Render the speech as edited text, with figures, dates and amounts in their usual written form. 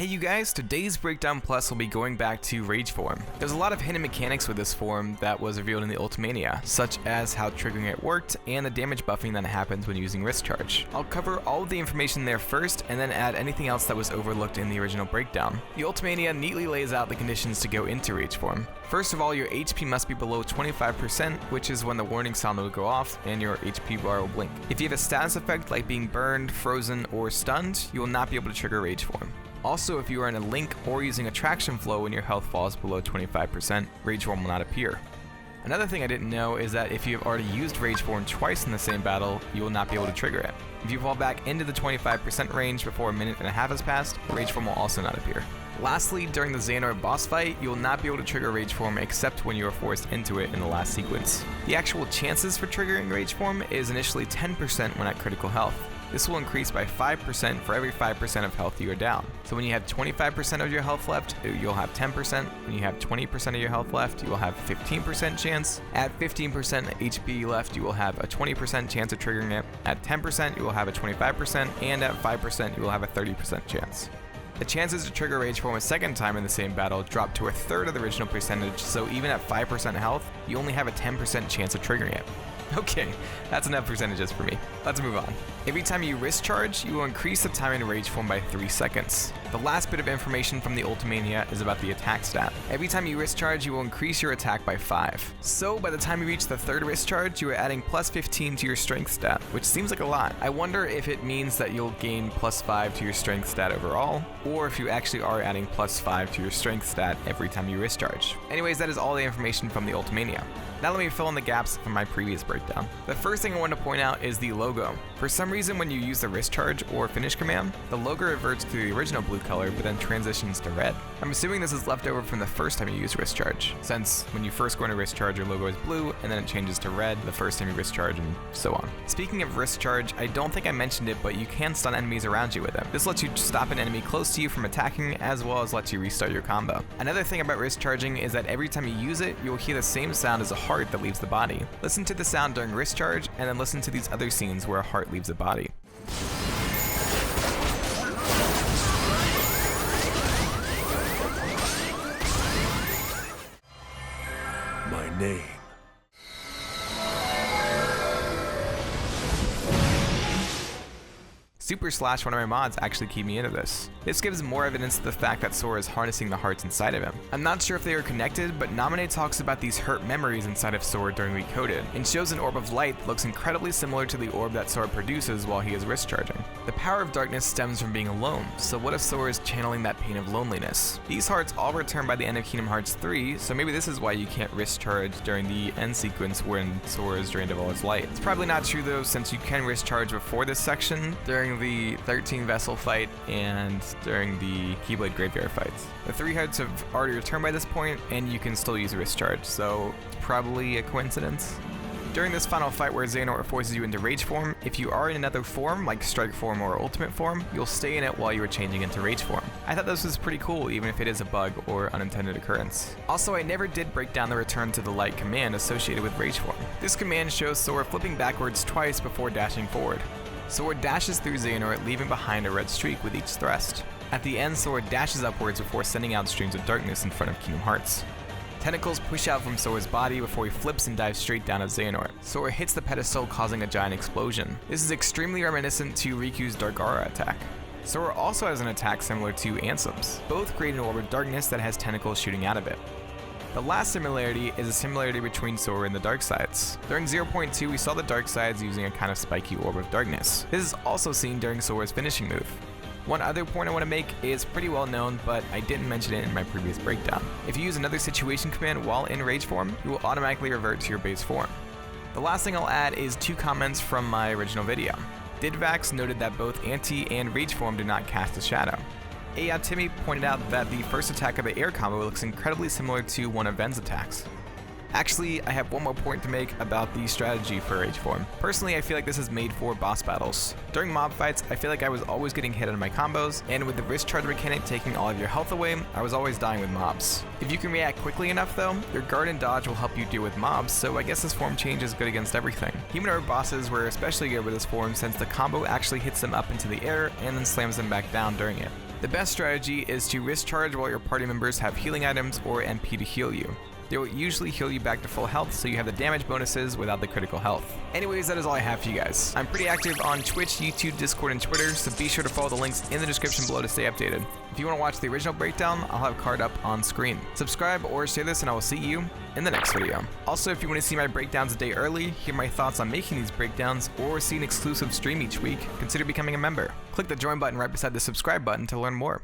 Hey you guys, today's Breakdown Plus will be going back to Rage Form. There's a lot of hidden mechanics with this form that was revealed in the Ultimania, such as how triggering it worked and the damage buffing that happens when using wrist charge. I'll cover all of the information there first and then add anything else that was overlooked in the original breakdown. The Ultimania neatly lays out the conditions to go into Rage Form. First of all, your HP must be below 25%, which is when the warning sound will go off and your HP bar will blink. If you have a status effect like being burned, frozen, or stunned, you will not be able to trigger Rage Form. Also, if you are in a link or using a traction flow when your health falls below 25%, Rage Form will not appear. Another thing I didn't know is that if you have already used Rage Form twice in the same battle, you will not be able to trigger it. If you fall back into the 25% range before a minute and a half has passed, Rage Form will also not appear. Lastly, during the Xehanort boss fight, you will not be able to trigger Rage Form except when you are forced into it in the last sequence. The actual chances for triggering Rage Form is initially 10% when at critical health. This will increase by 5% for every 5% of health you are down. So when you have 25% of your health left, you'll have 10%. When you have 20% of your health left, you will have 15% chance. At 15% HP left, you will have a 20% chance of triggering it. At 10%, you will have a 25%, and at 5%, you will have a 30% chance. The chances to trigger Rage Form a second time in the same battle drop to a third of the original percentage, so even at 5% health, you only have a 10% chance of triggering it. Okay, that's enough percentages for me. Let's move on. Every time you wrist charge, you will increase the time in Rage Form by 3 seconds. The last bit of information from the Ultimania is about the attack stat. Every time you wrist charge, you will increase your attack by 5. So by the time you reach the third wrist charge, you are adding plus 15 to your strength stat, which seems like a lot. I wonder if it means that you'll gain plus 5 to your strength stat overall, or if you actually are adding plus 5 to your strength stat every time you wrist charge. Anyways, that is all the information from the Ultimania. Now let me fill in the gaps from my previous breakdown. The first thing I want to point out is the logo. For some reason, when you use the wrist charge or finish command, the logo reverts to the original blue color but then transitions to red. I'm assuming this is left over from the first time you use wrist charge, since when you first go into wrist charge, your logo is blue and then it changes to red the first time you wrist charge and so on. Speaking of wrist charge, I don't think I mentioned it, but you can stun enemies around you with it. This lets you stop an enemy close to you from attacking as well as lets you restart your combo. Another thing about wrist charging is that every time you use it, you'll hear the same sound as a heart that leaves the body. Listen to the sound during wrist charge and then listen to these other scenes where a heart leaves the body. My name. Super Slash, one of my mods, actually keyed me into this. This gives more evidence to the fact that Sora is harnessing the hearts inside of him. I'm not sure if they are connected, but Naminé talks about these hurt memories inside of Sora during Recoded, and shows an orb of light that looks incredibly similar to the orb that Sora produces while he is wrist charging. The power of darkness stems from being alone, so what if Sora is channeling that pain of loneliness? These hearts all return by the end of Kingdom Hearts 3, so maybe this is why you can't wrist charge during the end sequence when Sora is drained of all his light. It's probably not true though, since you can wrist charge before this section, during the 13 vessel fight and during the Keyblade Graveyard fights. The 3 hearts have already returned by this point, and you can still use wrist charge, so it's probably a coincidence. During this final fight where Xehanort forces you into Rage Form, if you are in another form, like Strike Form or Ultimate Form, you'll stay in it while you are changing into Rage Form. I thought this was pretty cool, even if it is a bug or unintended occurrence. Also, I never did break down the Return to the Light command associated with Rage Form. This command shows Sora flipping backwards twice before dashing forward. Sora dashes through Xehanort, leaving behind a red streak with each thrust. At the end, Sora dashes upwards before sending out streams of darkness in front of Kingdom Hearts. Tentacles push out from Sora's body before he flips and dives straight down at Xehanort. Sora hits the pedestal, causing a giant explosion. This is extremely reminiscent to Riku's Dark Aura attack. Sora also has an attack similar to Ansem's. Both create an orb of darkness that has tentacles shooting out of it. The last similarity is a similarity between Sora and the Dark Sides. During 0.2, we saw the Dark Sides using a kind of spiky orb of darkness. This is also seen during Sora's finishing move. One other point I want to make is pretty well known, but I didn't mention it in my previous breakdown. If you use another situation command while in Rage Form, you will automatically revert to your base form. The last thing I'll add is 2 comments from my original video. Didvax noted that both Anti and Rage Form do not cast a shadow. Timmy pointed out that the first attack of the air combo looks incredibly similar to one of Ven's attacks. Actually, I have one more point to make about the strategy for Rage Form. Personally, I feel like this is made for boss battles. During mob fights, I feel like I was always getting hit on my combos, and with the wrist charge mechanic taking all of your health away, I was always dying with mobs. If you can react quickly enough though, your guard and dodge will help you deal with mobs, so I guess this form change is good against everything. Humanoid bosses were especially good with this form since the combo actually hits them up into the air and then slams them back down during it. The best strategy is to risk charge while your party members have healing items or MP to heal you. They will usually heal you back to full health, so you have the damage bonuses without the critical health. Anyways, that is all I have for you guys. I'm pretty active on Twitch, YouTube, Discord, and Twitter, so be sure to follow the links in the description below to stay updated. If you want to watch the original breakdown, I'll have a card up on screen. Subscribe or share this, and I will see you in the next video. Also, if you want to see my breakdowns a day early, hear my thoughts on making these breakdowns, or see an exclusive stream each week, consider becoming a member. Click the join button right beside the subscribe button to learn more.